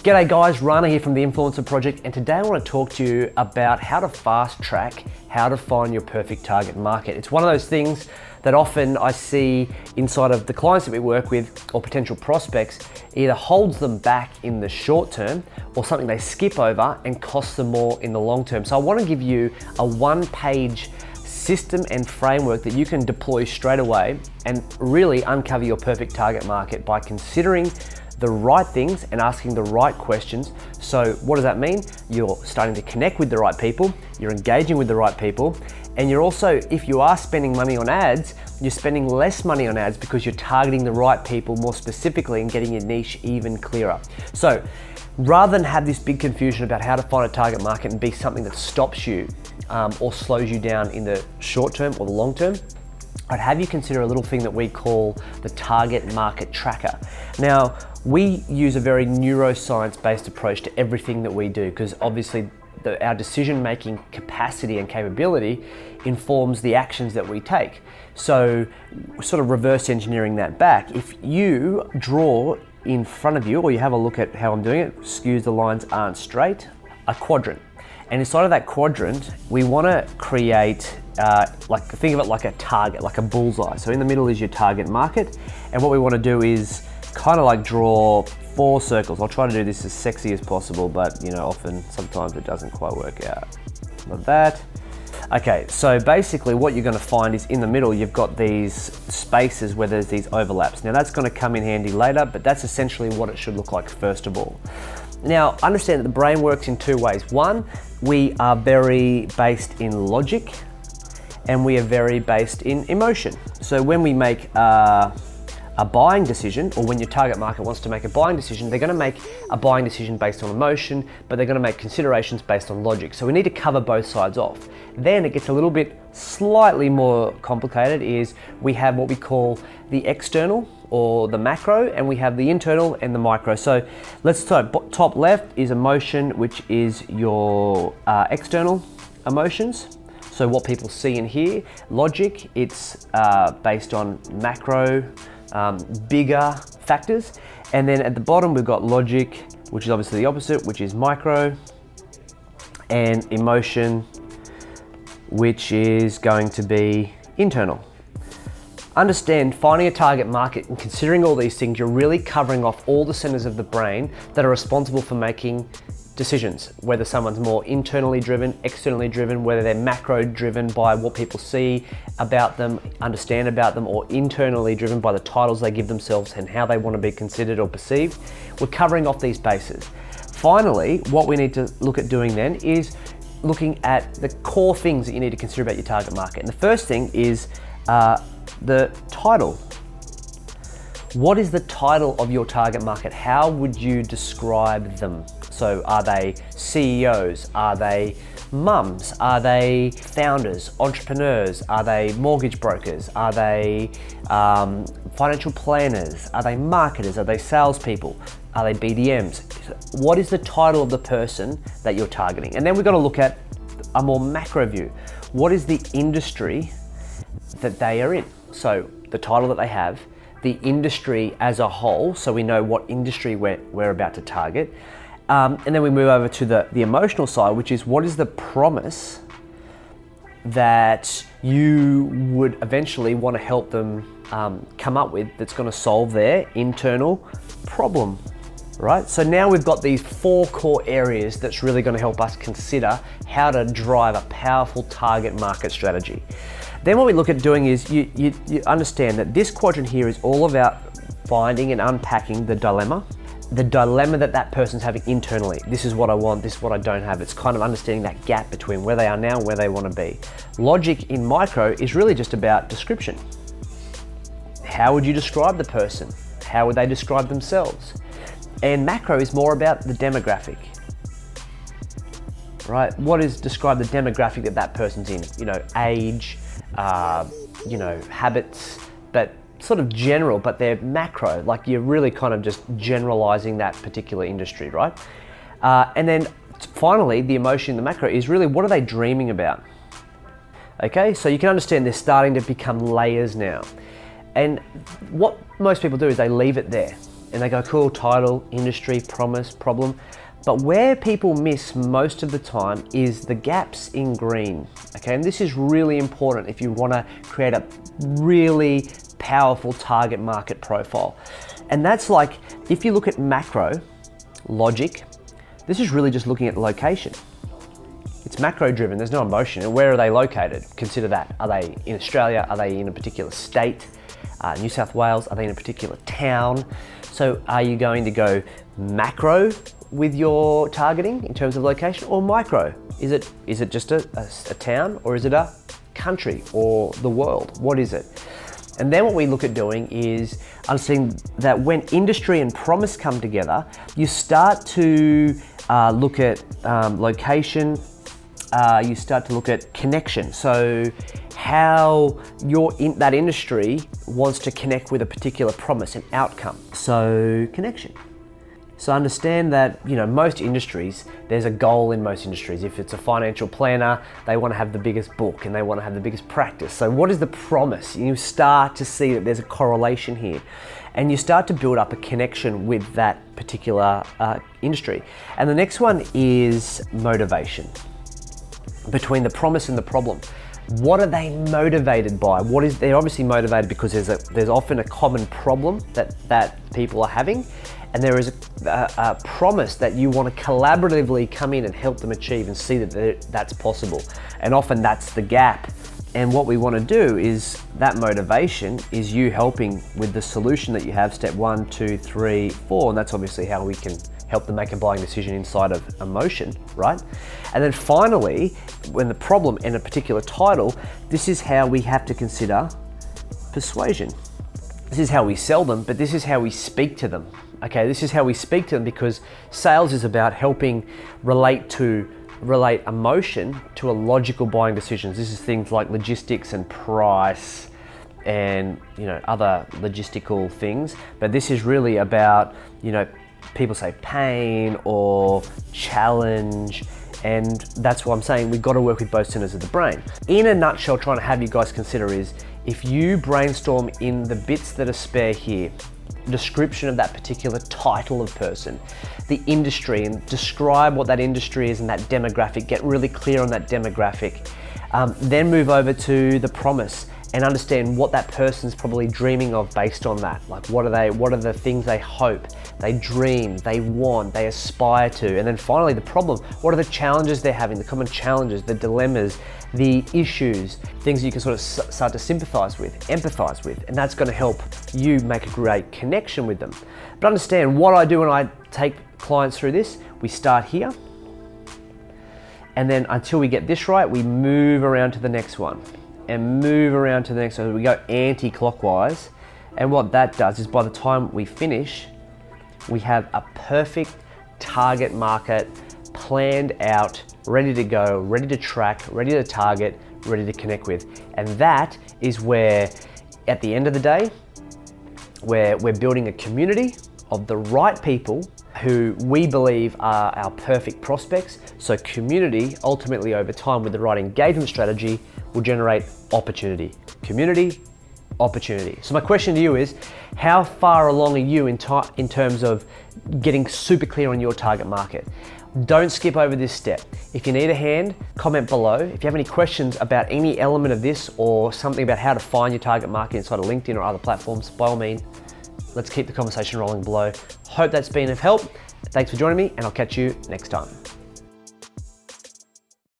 G'day guys, Rana here from The Influencer Project, and today I want to talk to you about how to fast track how to find your perfect target market. It's one of those things that often I see inside of the clients that we work with or potential prospects, either holds them back in the short term or something they skip over and costs them more in the long term. So I want to give you a one-page system and framework that you can deploy straight away and really uncover your perfect target market by considering the right things and asking the right questions. So what does that mean? You're starting to connect with the right people, you're engaging with the right people, and you're also, if you are spending money on ads, you're spending less money on ads because you're targeting the right people more specifically and getting your niche even clearer. So rather than have this big confusion about how to find a target market and be something that stops you or slows you down in the short term or the long term, I'd have you consider a little thing that we call the target market tracker. Now, we use a very neuroscience-based approach to everything that we do because obviously our decision-making capacity and capability informs the actions that we take. So sort of reverse engineering that back, if you draw in front of you, or you have a look at how I'm doing it, excuse the lines aren't straight, a quadrant. And inside of that quadrant, we want to create, think of it like a target, like a bullseye. So in the middle is your target market. And what we want to do is kind of like draw 4 circles. I'll try to do this as sexy as possible, but sometimes it doesn't quite work out. Like that. Okay, so basically what you're going to find is in the middle, you've got these spaces where there's these overlaps. Now that's going to come in handy later, but that's essentially what it should look like first of all. Now, understand that the brain works in 2 ways. One, we are very based in logic and we are very based in emotion. So when we make a buying decision, or when your target market wants to make a buying decision, they're going to make a buying decision based on emotion, but they're going to make considerations based on logic. So we need to cover both sides off. Then it gets a little bit slightly more complicated is we have what we call the external or the macro, and we have the internal and the micro. So let's start, top left is emotion, which is your external emotions. So what people see and hear. Logic, it's based on macro, bigger factors. And then at the bottom, we've got logic, which is obviously the opposite, which is micro, and emotion, which is going to be internal. Understand, finding a target market and considering all these things, you're really covering off all the centers of the brain that are responsible for making decisions, whether someone's more internally driven, externally driven, whether they're macro driven by what people see about them, understand about them, or internally driven by the titles they give themselves and how they want to be considered or perceived. We're covering off these bases. Finally, what we need to look at doing then is looking at the core things that you need to consider about your target market. And the first thing is the title. What is the title of your target market? How would you describe them? So are they CEOs? Are they mums? Are they founders, entrepreneurs? Are they mortgage brokers? Are they financial planners? Are they marketers? Are they salespeople? Are they BDMs? What is the title of the person that you're targeting? And then we've got to look at a more macro view. What is the industry that they are in? So the title that they have, the industry as a whole, so we know what industry we're about to target. And then we move over to the emotional side, which is what is the promise that you would eventually want to help them come up with that's going to solve their internal problem, right? So now we've got these 4 core areas that's really going to help us consider how to drive a powerful target market strategy. Then what we look at doing is you understand that this quadrant here is all about finding and unpacking the dilemma that that person's having internally. This is what I want, this is what I don't have. It's kind of understanding that gap between where they are now and where they want to be. Logic in micro is really just about description. How would you describe the person? How would they describe themselves? And macro is more about the demographic, right? What is describe the demographic that that person's in? Age, habits, but sort of general, but they're macro, like you're really kind of just generalizing that particular industry, right? And then finally, the emotion in the macro is really what are they dreaming about? Okay, so you can understand they're starting to become layers now. And what most people do is they leave it there. and they go, cool, title, industry, promise, problem. But where people miss most of the time is the gaps in green, okay? And this is really important if you wanna create a really powerful target market profile. And that's like, if you look at macro logic, this is really just looking at location. It's macro driven, there's no emotion. And where are they located? Consider that. Are they in Australia? Are they in a particular state? New South Wales? Are they in a particular town? So are you going to go macro with your targeting in terms of location, or micro? Is it just a town, or is it a country or the world? What is it? And then what we look at doing is understanding that when industry and promise come together, you start to look at location, you start to look at connection. So how that industry wants to connect with a particular promise and outcome. So connection. So understand that, you know, most industries, there's a goal in most industries. If it's a financial planner, they want to have the biggest book and they want to have the biggest practice. So what is the promise? You start to see that there's a correlation here, and you start to build up a connection with that particular industry. And the next one is motivation. Between the promise and the problem. What are they motivated by? They're obviously motivated because there's often a common problem that people are having, and there is a promise that you want to collaboratively come in and help them achieve and see that that's possible. And often that's the gap. And what we want to do is that motivation is you helping with the solution that you have, step 1, 2, 3, 4, and that's obviously how we can help them make a buying decision inside of emotion, right? And then finally, when the problem and a particular title, this is how we have to consider persuasion. This is how we sell them, but this is how we speak to them. Okay, this is how we speak to them, because sales is about helping relate emotion to a logical buying decisions. This is things like logistics and price and, you know, other logistical things. But this is really about, you know, people say pain or challenge, and that's what I'm saying. We've got to work with both centers of the brain. In a nutshell, trying to have you guys consider is, if you brainstorm in the bits that are spare here, description of that particular title of person, the industry, and describe what that industry is and that demographic, get really clear on that demographic. Then move over to the promise and understand what that person's probably dreaming of based on that. Like what are the things they hope, they dream, they want, they aspire to. And then finally the problem, what are the challenges they're having, the common challenges, the dilemmas, the issues, things you can sort of start to sympathize with, empathize with, and that's going to help you make a great connection with them. But understand what I do when I take clients through this, we start here, and then until we get this right, we move around to the next one and move around to the next one. We go anti-clockwise, and what that does is by the time we finish, we have a perfect target market planned out, ready to go, ready to track, ready to target, ready to connect with. And that is where, at the end of the day, where we're building a community of the right people who we believe are our perfect prospects. So community, ultimately over time with the right engagement strategy, will generate opportunity. Community, opportunity. So my question to you is, how far along are you in terms of getting super clear on your target market? Don't skip over this step. If you need a hand, comment below. If you have any questions about any element of this or something about how to find your target market inside of LinkedIn or other platforms, by all means, let's keep the conversation rolling below. Hope that's been of help. Thanks for joining me, and I'll catch you next time.